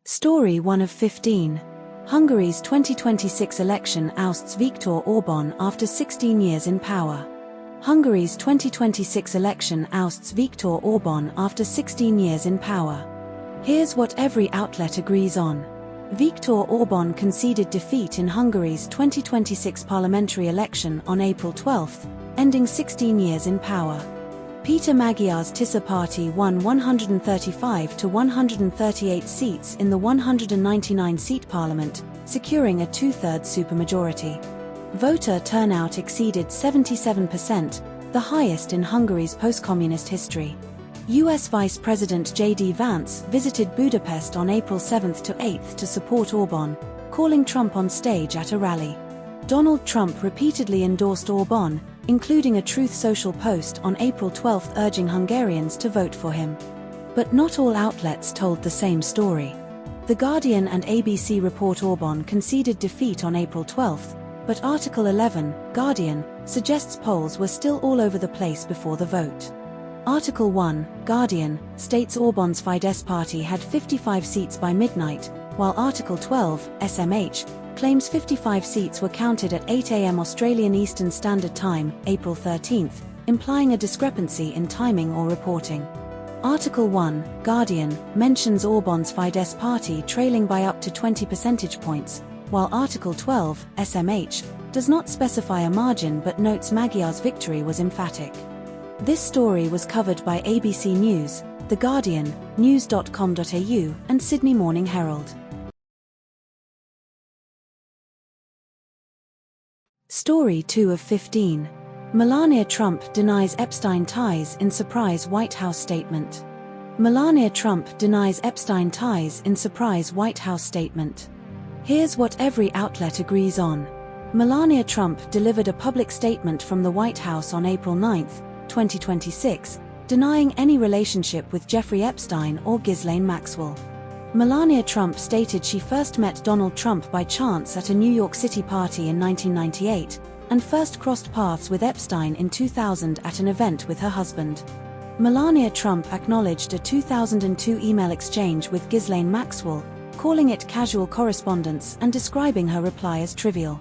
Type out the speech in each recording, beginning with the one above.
Story 1 of 15. Hungary's 2026 election ousts Viktor Orbán after 16 years in power. Hungary's 2026 election ousts Viktor Orbán after 16 years in power. Here's what every outlet agrees on. Viktor Orbán conceded defeat in Hungary's 2026 parliamentary election on April 12, ending 16 years in power. Peter Magyar's Tisza party won 135 to 138 seats in the 199-seat parliament, securing a two-thirds supermajority. Voter turnout exceeded 77%, the highest in Hungary's post-communist history. US Vice President J.D. Vance visited Budapest on April 7 to 8 to support Orbán, calling Trump on stage at a rally. Donald Trump repeatedly endorsed Orbán, including a Truth Social post on April 12 urging Hungarians to vote for him. But not all outlets told the same story. The Guardian and ABC report Orbán conceded defeat on April 12, but Article 11, Guardian, suggests polls were still all over the place before the vote. Article 1, Guardian, states Orbán's Fidesz party had 55 seats by midnight, while Article 12, SMH, claims 55 seats were counted at 8 a.m. Australian Eastern Standard Time, April 13, implying a discrepancy in timing or reporting. Article 1, Guardian, mentions Orbán's Fidesz party trailing by up to 20 percentage points, while Article 12, SMH, does not specify a margin but notes Magyar's victory was emphatic. This story was covered by ABC News, The Guardian, news.com.au, and Sydney Morning Herald. Story 2 of 15. Melania Trump denies Epstein ties in surprise White House statement. Melania Trump denies Epstein ties in surprise White House statement. Here's what every outlet agrees on. Melania Trump delivered a public statement from the White House on April 9, 2026, denying any relationship with Jeffrey Epstein or Ghislaine Maxwell. Melania Trump stated she first met Donald Trump by chance at a New York City party in 1998, and first crossed paths with Epstein in 2000 at an event with her husband. Melania Trump acknowledged a 2002 email exchange with Ghislaine Maxwell, calling it casual correspondence and describing her reply as trivial.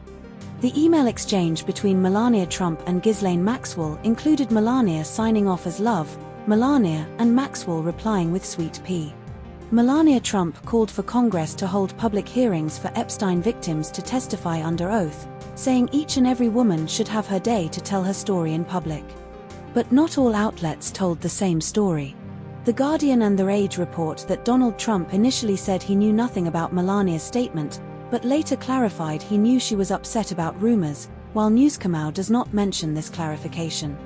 The email exchange between Melania Trump and Ghislaine Maxwell included Melania signing off as Love, Melania, and Maxwell replying with Sweet Pea. Melania Trump called for Congress to hold public hearings for Epstein victims to testify under oath, saying each and every woman should have her day to tell her story in public. But not all outlets told the same story. The Guardian and The Age report that Donald Trump initially said he knew nothing about Melania's statement, but later clarified he knew she was upset about rumors, while Newscomm does not mention this clarification.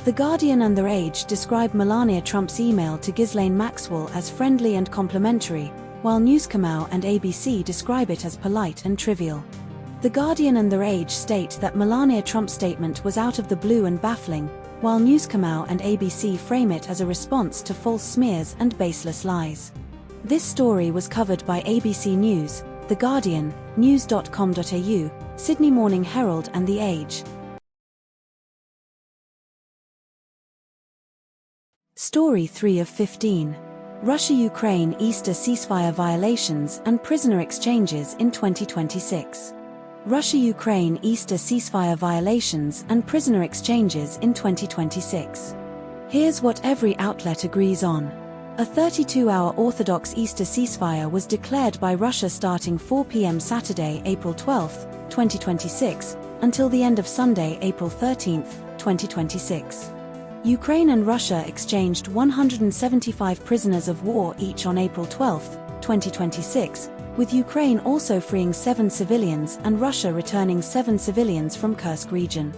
The Guardian and The Age describe Melania Trump's email to Ghislaine Maxwell as friendly and complimentary, while Newscomm and ABC describe it as polite and trivial. The Guardian and The Age state that Melania Trump's statement was out of the blue and baffling, while Newscomm and ABC frame it as a response to false smears and baseless lies. This story was covered by ABC News, The Guardian, news.com.au, Sydney Morning Herald and The Age. Story 3 of 15. Russia-Ukraine Easter ceasefire violations and prisoner exchanges in 2026. Russia-Ukraine Easter ceasefire violations and prisoner exchanges in 2026. Here's what every outlet agrees on. A 32-hour Orthodox Easter ceasefire was declared by Russia starting 4 p.m. Saturday, April 12, 2026, until the end of Sunday, April 13, 2026. Ukraine and Russia exchanged 175 prisoners of war each on April 12, 2026, with Ukraine also freeing 7 civilians and Russia returning 7 civilians from Kursk region.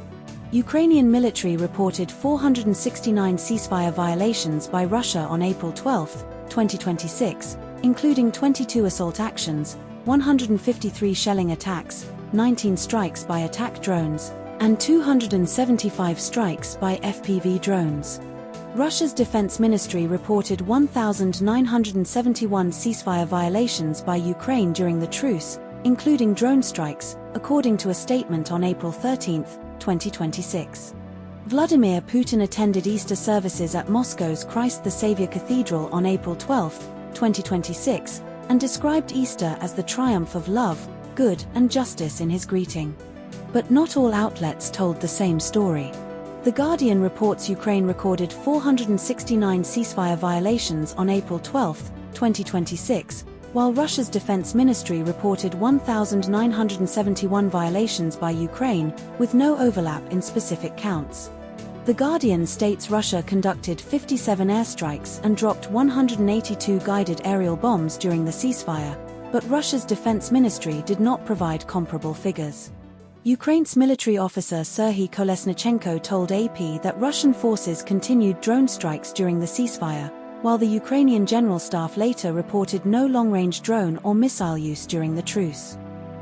Ukrainian military reported 469 ceasefire violations by Russia on April 12, 2026, including 22 assault actions, 153 shelling attacks, 19 strikes by attack drones, and 275 strikes by FPV drones. Russia's defense ministry reported 1,971 ceasefire violations by Ukraine during the truce, including drone strikes, according to a statement on April 13, 2026. Vladimir Putin attended Easter services at Moscow's Christ the Saviour Cathedral on April 12, 2026, and described Easter as the triumph of love, good, and justice in his greeting. But not all outlets told the same story. The Guardian reports Ukraine recorded 469 ceasefire violations on April 12, 2026, while Russia's defense ministry reported 1,971 violations by Ukraine, with no overlap in specific counts. The Guardian states Russia conducted 57 airstrikes and dropped 182 guided aerial bombs during the ceasefire, but Russia's defense ministry did not provide comparable figures. Ukraine's military officer Serhiy Kolesnichenko told AP that Russian forces continued drone strikes during the ceasefire, while the Ukrainian General Staff later reported no long-range drone or missile use during the truce.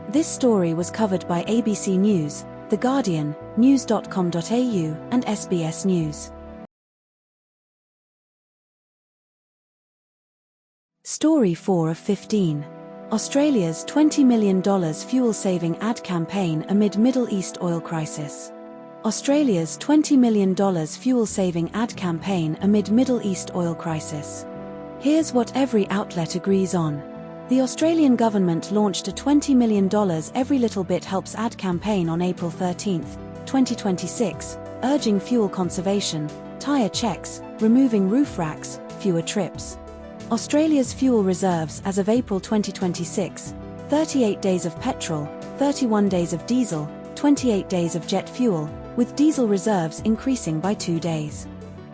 This story was covered by ABC News, The Guardian, news.com.au, and SBS News. Story 4 of 15. Australia's $20 million fuel-saving ad campaign amid Middle East oil crisis. Australia's $20 million fuel-saving ad campaign amid Middle East oil crisis. Here's what every outlet agrees on. The Australian government launched a $20 million Every Little Bit Helps ad campaign on April 13, 2026, urging fuel conservation, tyre checks, removing roof racks, fewer trips. Australia's fuel reserves as of April 2026, 38 days of petrol, 31 days of diesel, 28 days of jet fuel, with diesel reserves increasing by 2 days.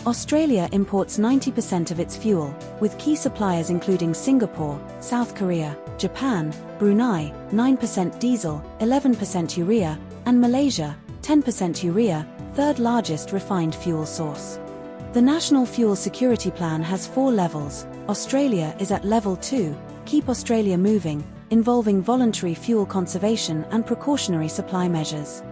Australia imports 90% of its fuel, with key suppliers including Singapore, South Korea, Japan, Brunei, 9% diesel, 11% urea, and Malaysia, 10% urea, third largest refined fuel source. The National Fuel Security Plan has 4 levels. Australia is at Level 2, Keep Australia Moving, involving voluntary fuel conservation and precautionary supply measures.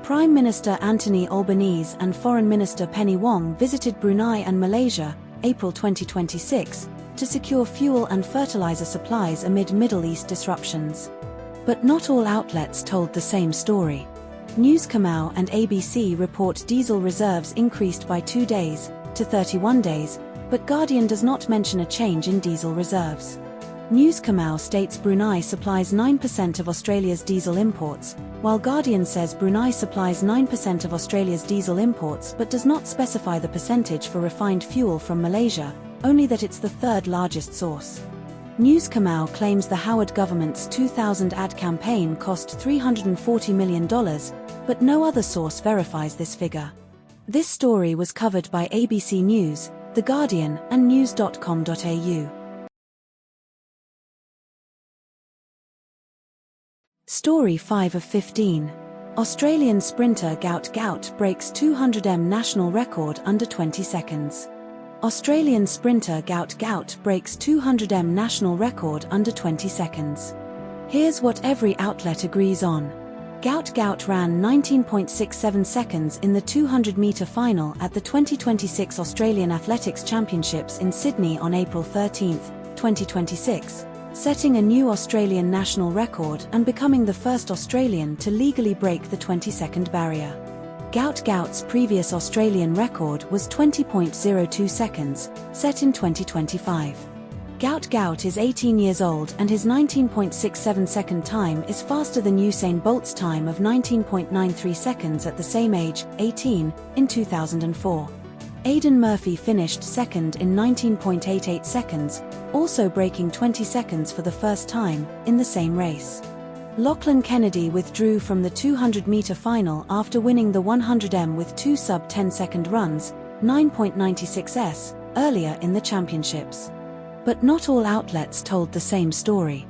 Prime Minister Anthony Albanese and Foreign Minister Penny Wong visited Brunei and Malaysia, April 2026, to secure fuel and fertilizer supplies amid Middle East disruptions. But not all outlets told the same story. News Kamau and ABC report diesel reserves increased by 2 days, to 31 days, but Guardian does not mention a change in diesel reserves. News Kamau states Brunei supplies 9% of Australia's diesel imports, while Guardian says Brunei supplies 9% of Australia's diesel imports but does not specify the percentage for refined fuel from Malaysia, only that it's the third largest source. News Kamau claims the Howard government's 2000 ad campaign cost $340 million, but no other source verifies this figure. This story was covered by ABC News, The Guardian, and news.com.au. Story 5 of 15. Australian sprinter Gout Gout breaks 200m national record under 20 seconds. Australian sprinter Gout Gout breaks 200m national record under 20 seconds. Here's what every outlet agrees on. Gout Gout ran 19.67 seconds in the 200-metre final at the 2026 Australian Athletics Championships in Sydney on April 13, 2026. Setting a new Australian national record and becoming the first Australian to legally break the 20-second barrier. Gout Gout's previous Australian record was 20.02 seconds, set in 2025. Gout Gout is 18 years old and his 19.67 second time is faster than Usain Bolt's time of 19.93 seconds at the same age, 18, in 2004. Aidan Murphy finished second in 19.88 seconds, also breaking 20 seconds for the first time, in the same race. Lachlan Kennedy withdrew from the 200-metre final after winning the 100m with 2 sub-10-second runs, 9.96s, earlier in the championships. But not all outlets told the same story.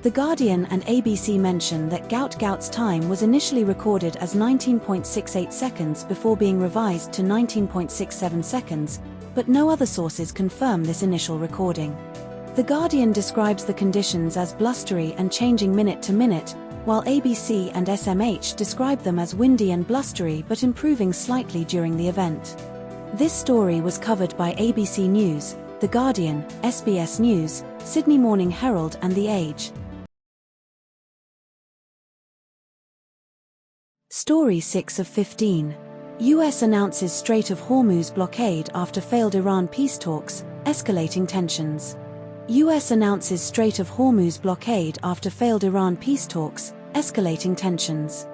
The Guardian and ABC mention that Gout Gout's time was initially recorded as 19.68 seconds before being revised to 19.67 seconds, but no other sources confirm this initial recording. The Guardian describes the conditions as blustery and changing minute to minute, while ABC and SMH describe them as windy and blustery but improving slightly during the event. This story was covered by ABC News, The Guardian, SBS News, Sydney Morning Herald and The Age. Story 6 of 15. US announces Strait of Hormuz blockade after failed Iran peace talks, escalating tensions. US announces Strait of Hormuz blockade after failed Iran peace talks, escalating tensions.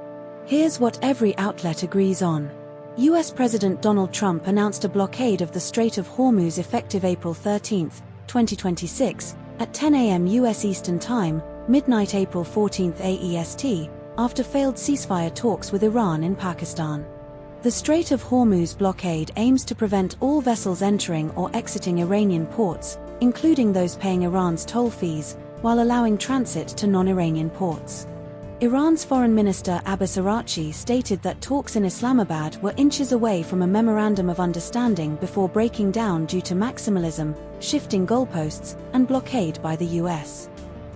Here's what every outlet agrees on. US President Donald Trump announced a blockade of the Strait of Hormuz effective April 13, 2026, at 10 a.m. US Eastern Time, midnight April 14 AEST, after failed ceasefire talks with Iran in Pakistan. The Strait of Hormuz blockade aims to prevent all vessels entering or exiting Iranian ports, including those paying Iran's toll fees, while allowing transit to non-Iranian ports. Iran's Foreign Minister Abbas Araghchi stated that talks in Islamabad were inches away from a memorandum of understanding before breaking down due to maximalism, shifting goalposts, and blockade by the US.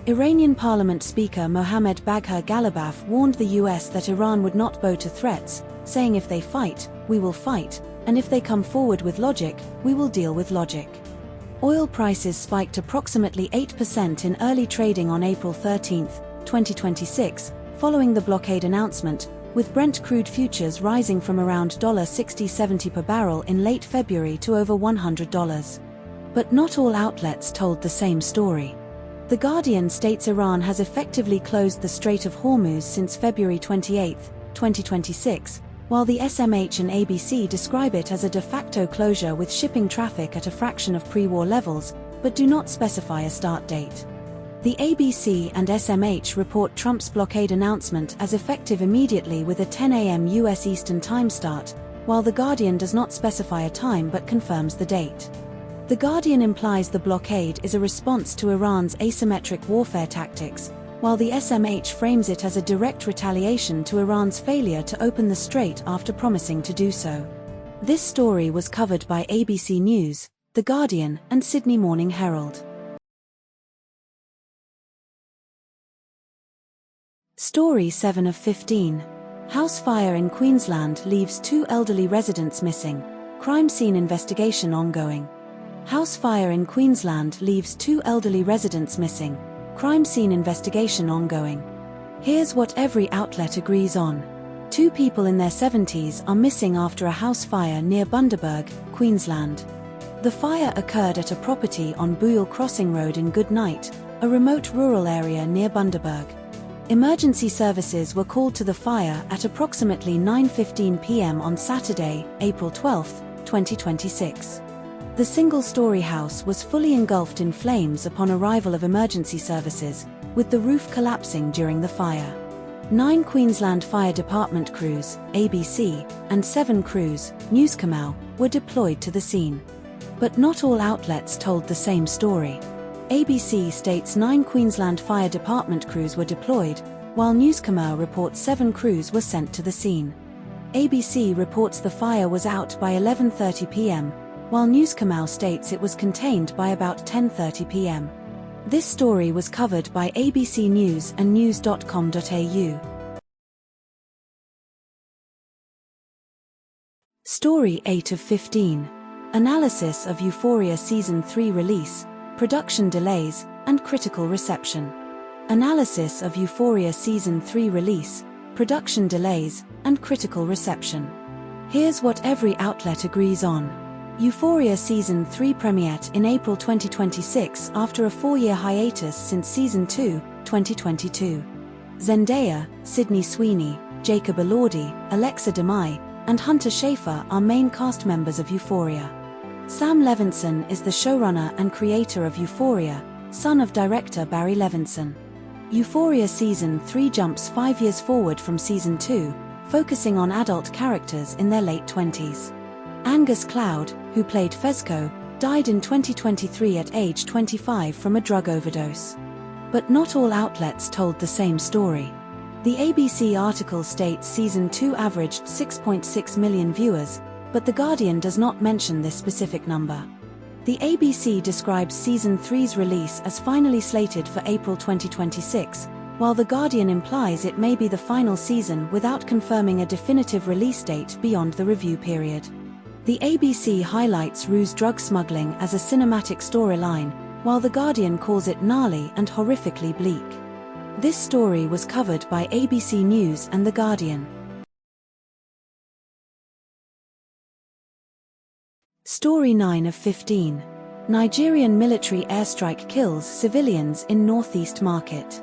Iranian Parliament Speaker Mohammad Bagher Ghalibaf warned the US that Iran would not bow to threats, saying if they fight, we will fight, and if they come forward with logic, we will deal with logic. Oil prices spiked approximately 8% in early trading on April 13, 2026, following the blockade announcement, with Brent crude futures rising from around $60.70 per barrel in late February to over $100. But not all outlets told the same story. The Guardian states Iran has effectively closed the Strait of Hormuz since February 28, 2026, while the SMH and ABC describe it as a de facto closure with shipping traffic at a fraction of pre-war levels, but do not specify a start date. The ABC and SMH report Trump's blockade announcement as effective immediately with a 10 a.m. US Eastern Time start, while The Guardian does not specify a time but confirms the date. The Guardian implies the blockade is a response to Iran's asymmetric warfare tactics, while the SMH frames it as a direct retaliation to Iran's failure to open the strait after promising to do so. This story was covered by ABC News, The Guardian, and Sydney Morning Herald. Story 7 of 15. House fire in Queensland leaves 2 elderly residents missing. Crime scene investigation ongoing. House fire in Queensland leaves 2 elderly residents missing. Crime scene investigation ongoing. Here's what every outlet agrees on. 2 people in their 70s are missing after a house fire near Bundaberg, Queensland. The fire occurred at a property on Booyle Crossing Road in Goodnight, a remote rural area near Bundaberg. Emergency services were called to the fire at approximately 9:15 p.m. on Saturday, April 12, 2026. The single-story house was fully engulfed in flames upon arrival of emergency services, with the roof collapsing during the fire. 9 Queensland Fire Department crews, ABC, and 7 crews, Newscomau, were deployed to the scene. But not all outlets told the same story. ABC states 9 Queensland Fire Department crews were deployed, while Newscomau reports 7 crews were sent to the scene. ABC reports the fire was out by 11:30 p.m., while Newscomau states it was contained by about 10:30 p.m. This story was covered by ABC News and news.com.au. Story 8 of 15. Analysis of Euphoria Season 3 release, production delays, and critical reception. Analysis of Euphoria Season 3 release, production delays, and critical reception. Here's what every outlet agrees on. Euphoria Season 3 premiered in April 2026 after a 4-year hiatus since Season 2, 2022. Zendaya, Sydney Sweeney, Jacob Elordi, Alexa Demai, and Hunter Schafer are main cast members of Euphoria. Sam Levinson is the showrunner and creator of Euphoria, son of director Barry Levinson. Euphoria Season 3 jumps 5 years forward from Season 2, focusing on adult characters in their late 20s. Angus Cloud, who played Fezco, died in 2023 at age 25 from a drug overdose. But not all outlets told the same story. The ABC article states Season 2 averaged 6.6 million viewers, but The Guardian does not mention this specific number. The ABC describes Season 3's release as finally slated for April 2026, while The Guardian implies it may be the final season without confirming a definitive release date beyond the review period. The ABC highlights Rue's drug smuggling as a cinematic storyline, while The Guardian calls it gnarly and horrifically bleak. This story was covered by ABC News and The Guardian. Story 9 of 15. Nigerian military airstrike kills civilians in Northeast Market.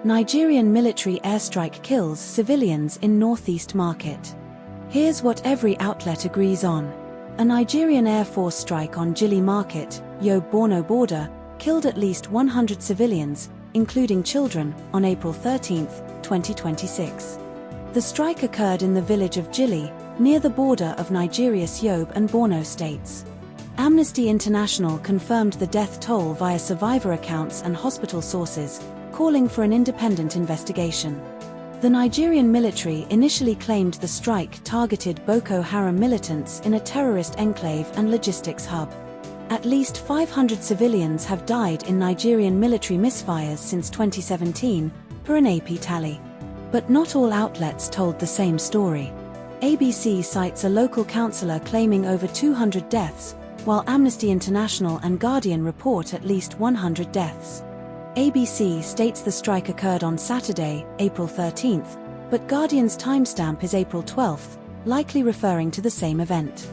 Nigerian military airstrike kills civilians in Northeast Market. Here's what every outlet agrees on. A Nigerian Air Force strike on Jili Market, Yobe-Borno border, killed at least 100 civilians, including children, on April 13, 2026. The strike occurred in the village of Jili, near the border of Nigeria's Yobe and Borno states. Amnesty International confirmed the death toll via survivor accounts and hospital sources, calling for an independent investigation. The Nigerian military initially claimed the strike targeted Boko Haram militants in a terrorist enclave and logistics hub. At least 500 civilians have died in Nigerian military misfires since 2017, per an AP tally. But not all outlets told the same story. ABC cites a local councillor claiming over 200 deaths, while Amnesty International and Guardian report at least 100 deaths. ABC states the strike occurred on Saturday, April 13, but Guardian's timestamp is April 12, likely referring to the same event.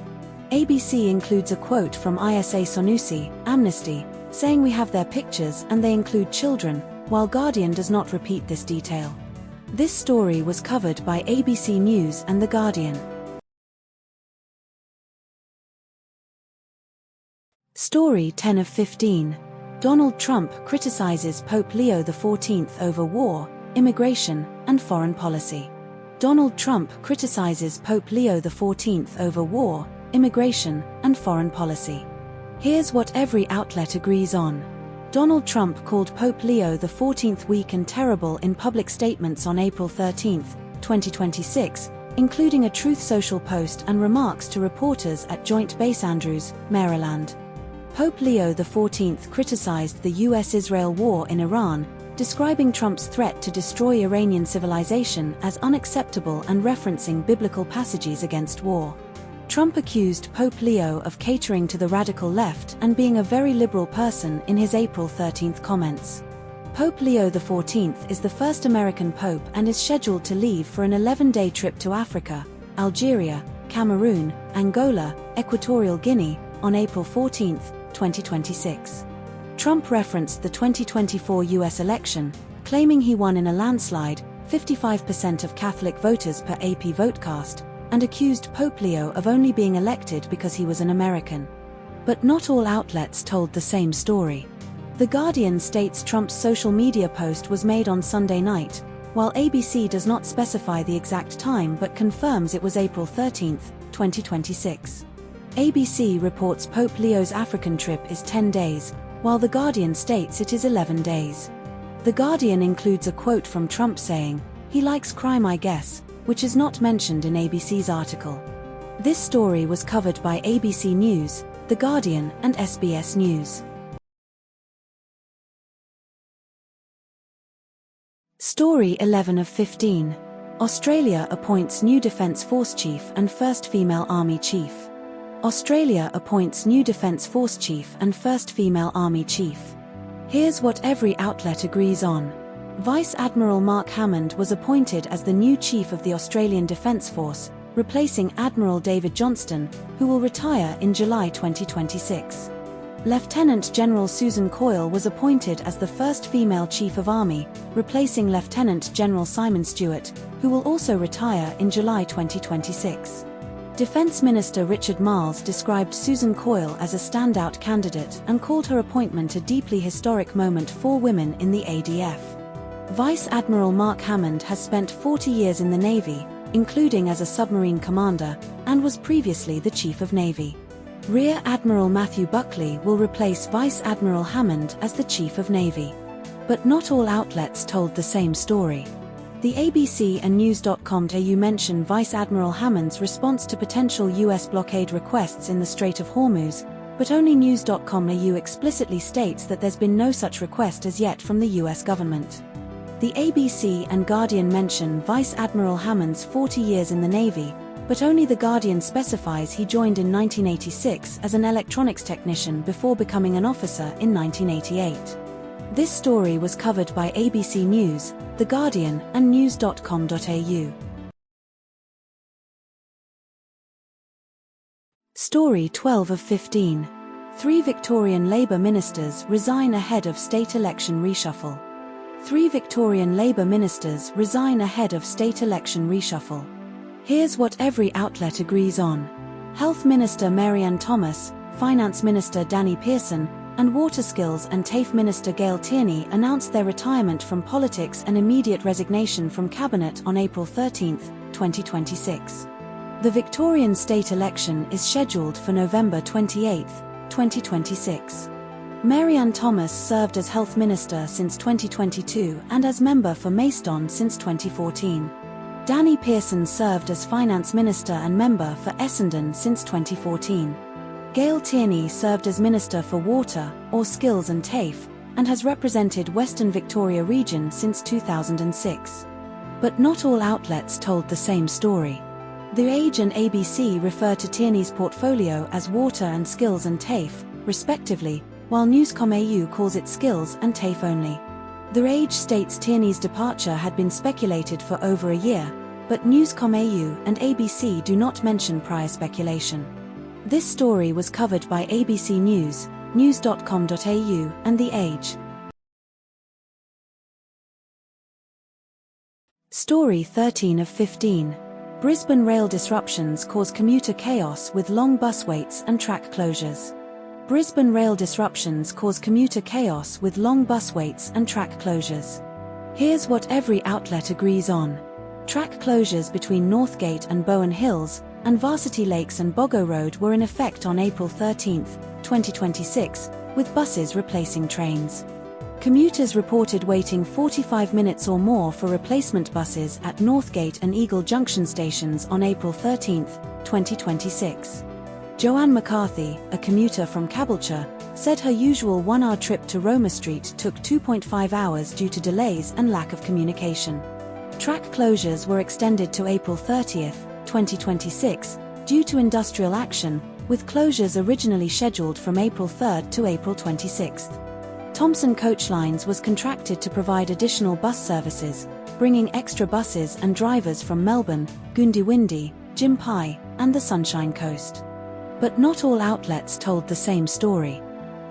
ABC includes a quote from Isa Sonusi, Amnesty, saying we have their pictures and they include children, while Guardian does not repeat this detail. This story was covered by ABC News and The Guardian. Story 10 of 15. Donald Trump criticizes Pope Leo XIV over war, immigration, and foreign policy. Donald Trump criticizes Pope Leo XIV over war, immigration, and foreign policy. Here's what every outlet agrees on. Donald Trump called Pope Leo XIV weak and terrible in public statements on April 13, 2026, including a Truth Social post and remarks to reporters at Joint Base Andrews, Maryland. Pope Leo XIV criticized the US-Israel war in Iran, describing Trump's threat to destroy Iranian civilization as unacceptable and referencing biblical passages against war. Trump accused Pope Leo of catering to the radical left and being a very liberal person in his April 13 comments. Pope Leo XIV is the first American pope and is scheduled to leave for an 11-day trip to Africa, Algeria, Cameroon, Angola, Equatorial Guinea, on April 14, 2026. Trump referenced the 2024 US election, claiming he won in a landslide, 55% of Catholic voters per AP Votecast, and accused Pope Leo of only being elected because he was an American. But not all outlets told the same story. The Guardian states Trump's social media post was made on Sunday night, while ABC does not specify the exact time but confirms it was April 13, 2026. ABC reports Pope Leo's African trip is 10 days, while The Guardian states it is 11 days. The Guardian includes a quote from Trump saying, "He likes crime, I guess," which is not mentioned in ABC's article. This story was covered by ABC News, The Guardian, and SBS News. Story 11 of 15. Australia appoints new Defence Force Chief and first female Army Chief. Australia appoints new Defence Force Chief and first female Army Chief. Here's what every outlet agrees on. Vice Admiral Mark Hammond was appointed as the new Chief of the Australian Defence Force, replacing Admiral David Johnston, who will retire in July 2026. Lieutenant General Susan Coyle was appointed as the first female Chief of Army, replacing Lieutenant General Simon Stewart, who will also retire in July 2026. Defence Minister Richard Marles described Susan Coyle as a standout candidate and called her appointment a deeply historic moment for women in the ADF. Vice Admiral Mark Hammond has spent 40 years in the Navy, including as a submarine commander, and was previously the Chief of Navy. Rear Admiral Matthew Buckley will replace Vice Admiral Hammond as the Chief of Navy. But not all outlets told the same story. The ABC and News.com.au mention Vice Admiral Hammond's response to potential US blockade requests in the Strait of Hormuz, but only News.com.au explicitly states that there's been no such request as yet from the US government. The ABC and Guardian mention Vice Admiral Hammond's 40 years in the Navy, but only The Guardian specifies he joined in 1986 as an electronics technician before becoming an officer in 1988. This story was covered by ABC News, The Guardian, and News.com.au. Story 12 of 15. 3 Victorian Labour ministers resign ahead of state election reshuffle. 3 Victorian Labour ministers resign ahead of state election reshuffle. Here's what every outlet agrees on. Health Minister Marianne Thomas, Finance Minister Danny Pearson, and Water Skills and TAFE Minister Gail Tierney announced their retirement from politics and immediate resignation from Cabinet on April 13, 2026. The Victorian state election is scheduled for November 28, 2026. Marianne Thomas served as Health Minister since 2022 and as member for Maidstone since 2014. Danny Pearson served as Finance Minister and member for Essendon since 2014. Gail Tierney served as Minister for Water, or Skills and TAFE, and has represented Western Victoria region since 2006. But not all outlets told the same story. The Age and ABC refer to Tierney's portfolio as Water and Skills and TAFE, respectively, while Newscom.au calls it Skills and TAFE only. The Age states Tierney's departure had been speculated for over a year, but Newscom.au and ABC do not mention prior speculation. This story was covered by ABC News, news.com.au, and The Age. Story 13 of 15. Brisbane rail disruptions cause commuter chaos with long bus waits and track closures. Brisbane rail disruptions cause commuter chaos with long bus waits and track closures. Here's what every outlet agrees on. Track closures between Northgate and Bowen Hills, and Varsity Lakes and Boggo Road were in effect on April 13, 2026, with buses replacing trains. Commuters reported waiting 45 minutes or more for replacement buses at Northgate and Eagle Junction stations on April 13, 2026. Joanne McCarthy, a commuter from Caboolture, said her usual 1-hour trip to Roma Street took 2.5 hours due to delays and lack of communication. Track closures were extended to April 30, 2026, due to industrial action, with closures originally scheduled from April 3 to April 26. Thomson Coach Lines was contracted to provide additional bus services, bringing extra buses and drivers from Melbourne, Goondiwindi, Gympie, and the Sunshine Coast. But not all outlets told the same story.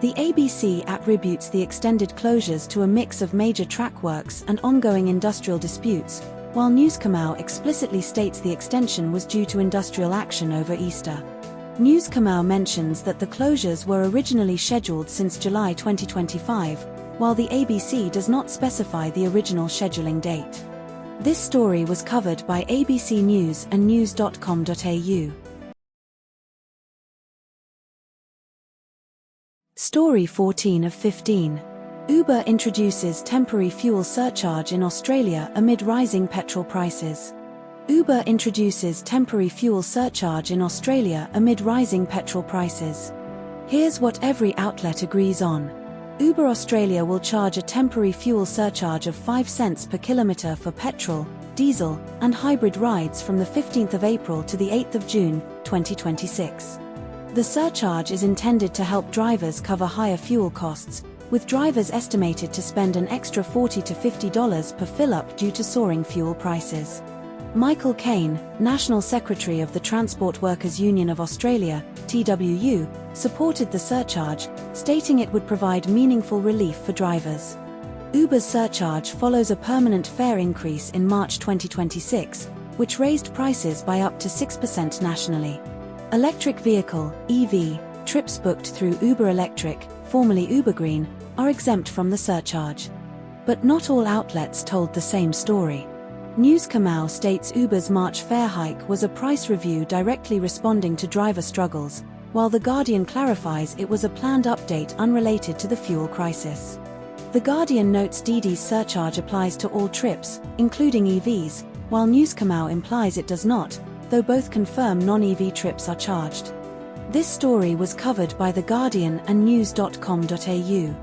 The ABC attributes the extended closures to a mix of major track works and ongoing industrial disputes, while Newscom.au explicitly states the extension was due to industrial action over Easter. Newscom.au mentions that the closures were originally scheduled since July 2025, while the ABC does not specify the original scheduling date. This story was covered by ABC News and news.com.au. Story 14 of 15. Uber introduces temporary fuel surcharge in Australia amid rising petrol prices. Uber introduces temporary fuel surcharge in Australia amid rising petrol prices. Here's what every outlet agrees on. Uber Australia will charge a temporary fuel surcharge of 5 cents per kilometre for petrol, diesel, and hybrid rides from the 15th of April to the 8th of June, 2026. The surcharge is intended to help drivers cover higher fuel costs, with drivers estimated to spend an extra $40 to $50 per fill-up due to soaring fuel prices. Michael Caine, National Secretary of the Transport Workers Union of Australia, TWU, supported the surcharge, stating it would provide meaningful relief for drivers. Uber's surcharge follows a permanent fare increase in March 2026, which raised prices by up to 6% nationally. Electric vehicle, EV, trips booked through Uber Electric, formerly Uber Green, are exempt from the surcharge. But not all outlets told the same story. Newscom.au states Uber's March fare hike was a price review directly responding to driver struggles, while The Guardian clarifies it was a planned update unrelated to the fuel crisis. The Guardian notes DiDi's surcharge applies to all trips, including EVs, while Newscom.au implies it does not, though both confirm non-EV trips are charged. This story was covered by The Guardian and news.com.au.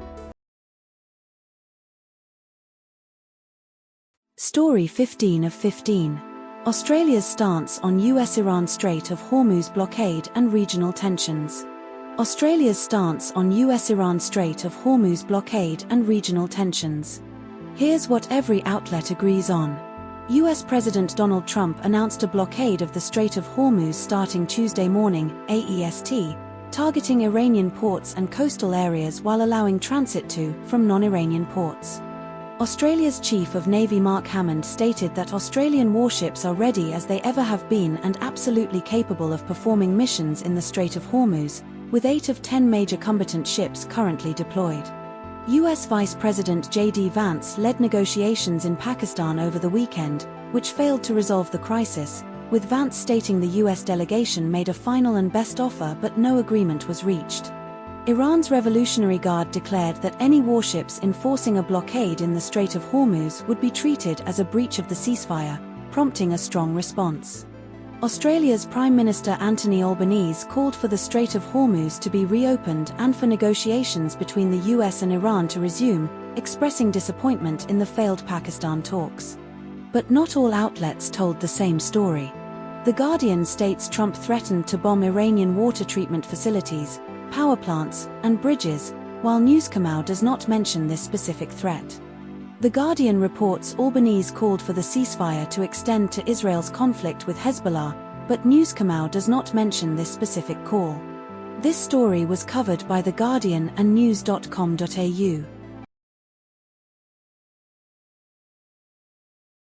Story 15 of 15. Australia's stance on US-Iran Strait of Hormuz blockade and regional tensions. Australia's stance on US-Iran Strait of Hormuz blockade and regional tensions. Here's what every outlet agrees on. US President Donald Trump announced a blockade of the Strait of Hormuz starting Tuesday morning, AEST, targeting Iranian ports and coastal areas while allowing transit to, from non-Iranian ports. Australia's Chief of Navy Mark Hammond stated that Australian warships are ready as they ever have been and absolutely capable of performing missions in the Strait of Hormuz, with 8 of 10 major combatant ships currently deployed. US Vice President J.D. Vance led negotiations in Pakistan over the weekend, which failed to resolve the crisis, with Vance stating the US delegation made a final and best offer but no agreement was reached. Iran's Revolutionary Guard declared that any warships enforcing a blockade in the Strait of Hormuz would be treated as a breach of the ceasefire, prompting a strong response. Australia's Prime Minister Anthony Albanese called for the Strait of Hormuz to be reopened and for negotiations between the US and Iran to resume, expressing disappointment in the failed Pakistan talks. But not all outlets told the same story. The Guardian states Trump threatened to bomb Iranian water treatment facilities, power plants, and bridges, while Newscow does not mention this specific threat. The Guardian reports Albanese called for the ceasefire to extend to Israel's conflict with Hezbollah, but Newscow does not mention this specific call. This story was covered by The Guardian and news.com.au.